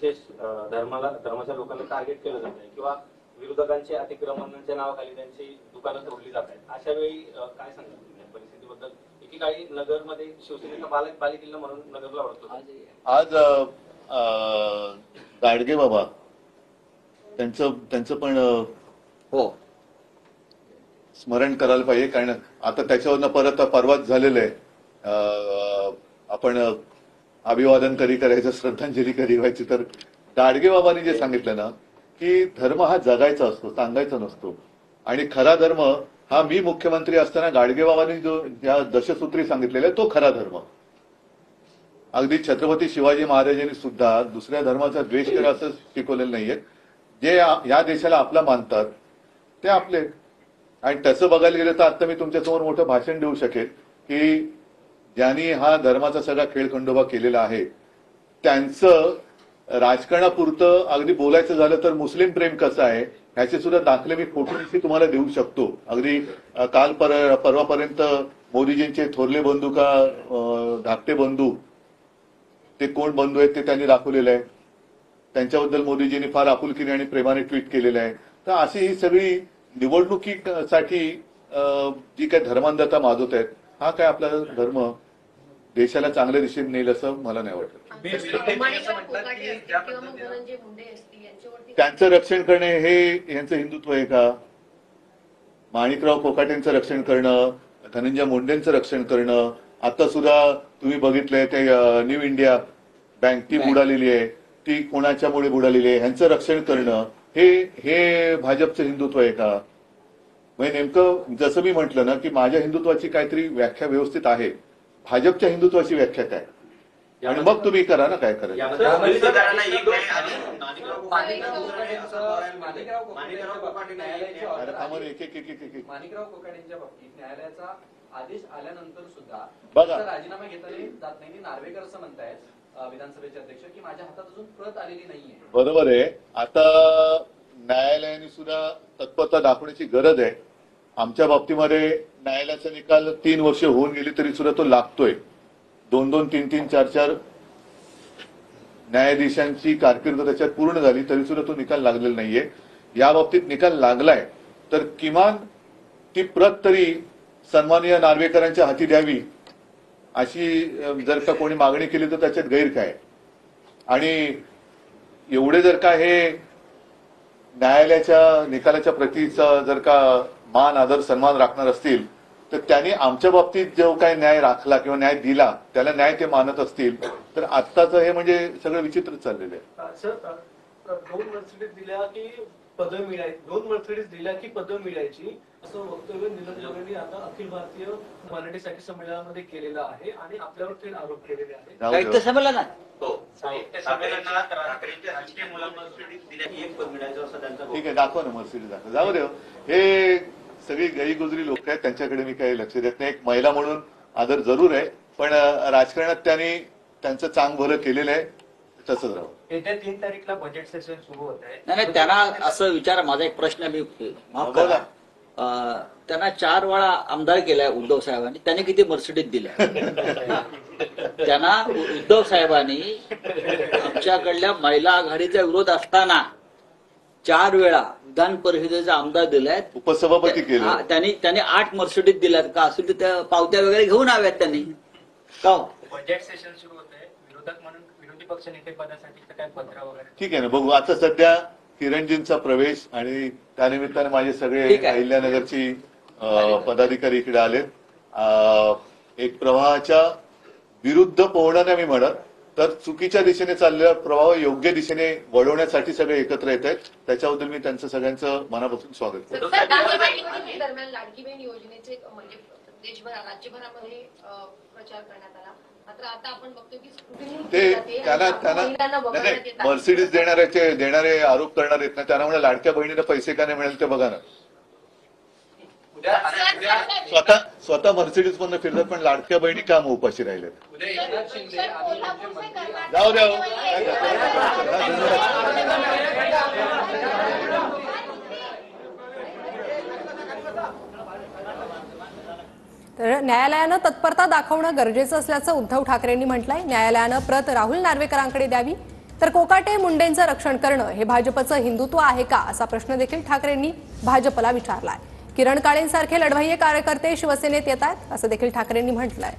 विशेष धर्माच्या लोकांना टार्गेट केलं जात आहे किंवा विरोधकांचे अतिक्रमणांच्या नावाखाली त्यांची दुकानं तोडली जात आहेत, अशा वेळी काय सांगाल तुम्ही या परिस्थितीबद्दल? एकेकाळी नगरमध्ये शिवसेनेचा बालेकिल्ला म्हणून नगरला ओळखलं. आज गाडगे बाबा त्यांचं पण हो स्मरण करायला पाहिजे, कारण आता त्याच्यावरनं परत परवाच झालेलं आहे. आपण अभिवादन कधी करायचं, श्रद्धांजली कधी व्हायची, तर गाडगे बाबांनी जे सांगितलं ना की धर्म हा जगायचा असतो, सांगायचा नसतो. आणि खरा धर्म हा मी मुख्यमंत्री असताना गाडगे बाबांनी जो या दशसूत्री सांगितलेला आहे तो खरा धर्म. अगदी छत्रपती शिवाजी महाराजांनी सुद्धा दुसऱ्या धर्माचा द्वेष करा असं शिकवलेलं नाहीये. जे या देशाला आपला मानतात ते आपले. आणि तसं बघायला गेलं तर आता मी तुमच्यासमोर मोठं भाषण देऊ शकेल की ज्यांनी हा धर्माचा सगळा खेळखंडोबा केलेला आहे त्यांचं राजकारणापुरतं अगदी बोलायचं झालं तर मुस्लिम प्रेम कसं आहे ह्याचे सुद्धा दाखले मी फोटोनिशी तुम्हाला देऊ शकतो. अगदी काल परवापर्यंत मोदीजींचे थोरले बंधू का धाकटे बंधू ते कोण बंधू आहेत ते त्यांनी दाखवलेलं आहे. त्यांच्याबद्दल मोदीजींनी फार आपुलकीने आणि प्रेमाने ट्विट केलेलं आहे. तर अशी ही सगळी निवडणुकीसाठी जी काही धर्मांधता माजवत आहेत, हा काय आपला धर्म देशाला चांगल्या दिशेने नेईल असं मला नाही वाटत. त्यांचं रक्षण करणे हे यांचं हिंदुत्व आहे का? माणिकराव कोकाटेंचं रक्षण करणं, धनंजय मुंडेंचं रक्षण करणं, आता सुद्धा तुम्ही बघितलंय ते न्यू इंडिया बँक ती बुडालेली आहे, ती कोणाच्यामुळे बुडालेली आहे, ह्यांचं रक्षण करणं हे भाजपचं हिंदुत्व आहे का? म्हणजे नेमकं जसं मी म्हटलं ना की माझ्या हिंदुत्वाची काहीतरी व्याख्या व्यवस्थित आहे, भाजपच्या हिंदुत्वाची व्याख्या काय, आणि मग तुम्ही करा ना काय करायचं. माणिकराव कोकाटेंच्या बाबतीत न्यायालयाचा आदेश आल्यानंतर सुद्धा बघा राजीनामा घेता जात नाही. नार्वेकर असं म्हणतायत विधानसभेचे अध्यक्ष की माझ्या हातात अजून प्रत आलेली नाहीये. बरोबर आहे. आता न्यायालयाने सुद्धा तत्परता दाखवण्याची गरज आहे. आमच्या बाबतीमध्ये न्यायालयाचा निकाल 3 वर्ष होऊन गेली तरी सुद्धा तो लागतोय. 2-2, 3-3, 4-4 न्यायाधीशांची कारकीर्द त्याच्यात पूर्ण झाली तरी सुद्धा तो निकाल लागलेला नाहीये. या बाबतीत निकाल लागलाय तर किमान ती प्रत तरी सन्माननीय नार्वेकरांच्या हाती द्यावी अशी जर का कोणी मागणी केली तर त्याच्यात गैर काय. आणि एवढे जर का हे न्यायालयाच्या निकालाच्या प्रतीचा जर का मान आदर सन्मान राखणार असतील तर त्यांनी आमच्या बाबतीत जो काही न्याय राखला किंवा न्याय दिला त्याला न्याय ते मानत असतील तर आत्ताच हे म्हणजे सगळं विचित्रच चाललेलं आहे. सर 2 मर्सिडीज दिल्या की पदं मिळायची, 2 मर्सिडीज दिल्या की पदं मिळायची असं वक्तव्य निलंज जोगेंनी आता अखिल भारतीय मराठी साहित्य संमेलनामध्ये केलेलं आहे आणि आपल्यावर थेट आरोप केलेले आहेत. संमेलनात ठीक आहे, दाखवा ना मर्सिडीज दाखवा. जाऊ दे, हे सगळी गैरगुजरी लोक आहेत, त्यांच्याकडे मी काही लक्ष देत नाही. एक महिला म्हणून आदर जरूर आहे, पण राजकारणात त्यांनी त्यांचं चांग भलं केलेलं आहे, तसंच राहू. येत्या 3 तारीखला बजेट सेशन सुरू होत आहे. नाही त्यांना असं विचार, माझा एक प्रश्न मी माफ करा, त्यांना 4 वेळा आमदार केलाय उद्धव साहेबांनी, त्यांनी किती मर्सिडीज दिल्या? त्यांना उद्धव साहेबांनी आमच्याकडल्या महिला आघाडीचा विरोध असताना 4 वेळा विधान परिषदेचा आमदार दिलाय, उपसभापती केलं. त्यांनी 8 मर्सिडीज दिल्यात का असेल त्या पावत्या वगैरे घेऊन आव्यात त्यांनी का? बजेट सेशन सुरू होत आहे, विरोधक म्हणून विरोधी पक्ष नेते पदासाठी काय पत्र वगैरे? ठीक आहे ना, बघू. आता सध्या किरणजींचा प्रवेश आणि त्यानिमित्ताने माझे सगळे अहिल्यानगरची पदाधिकारी इकडे आलेत. एक प्रवाहाच्या विरुद्ध पोहणं नाही मी म्हणत, तर चुकीच्या दिशेने चाललेला प्रवाह योग्य दिशेने वळवण्यासाठी सगळे एकत्र येत आहेत. त्याच्याबद्दल मी त्यांचं सगळ्यांचं मनापासून स्वागत करतो. दरम्यान लाडकी बहीण योजनेचे म्हणजे देशभर राज्यभरामध्ये प्रचार करण्यात आला, मात्र आता आपण बघतो की ते त्यांना मर्सिडीज देणारे आरोप करणार आहेत ना, त्यांना म्हणजे लाडक्या बहिणीला पैसे का नाही मिळेल ते बघा ना. स्वतः मर्सिडीज मधून फिरतात पण लाडक्या बहिणी का मग उपाशी राहिल्यात? जाऊ द्या. तर न्यायालयानं तत्परता दाखवणं गरजेचं असल्याचं उद्धव ठाकरेंनी म्हटलंय. न्यायालयानं प्रत राहुल नार्वेकरांकडे द्यावी तर कोकाटे मुंडेंचं रक्षण करणं हे भाजपचं हिंदुत्व आहे का असा प्रश्न देखील ठाकरेंनी भाजपला विचारलाय. किरण काळेंसारखे लढवय्ये कार्यकर्ते शिवसेनेत येत आहेत असं देखील ठाकरेंनी म्हटलंय.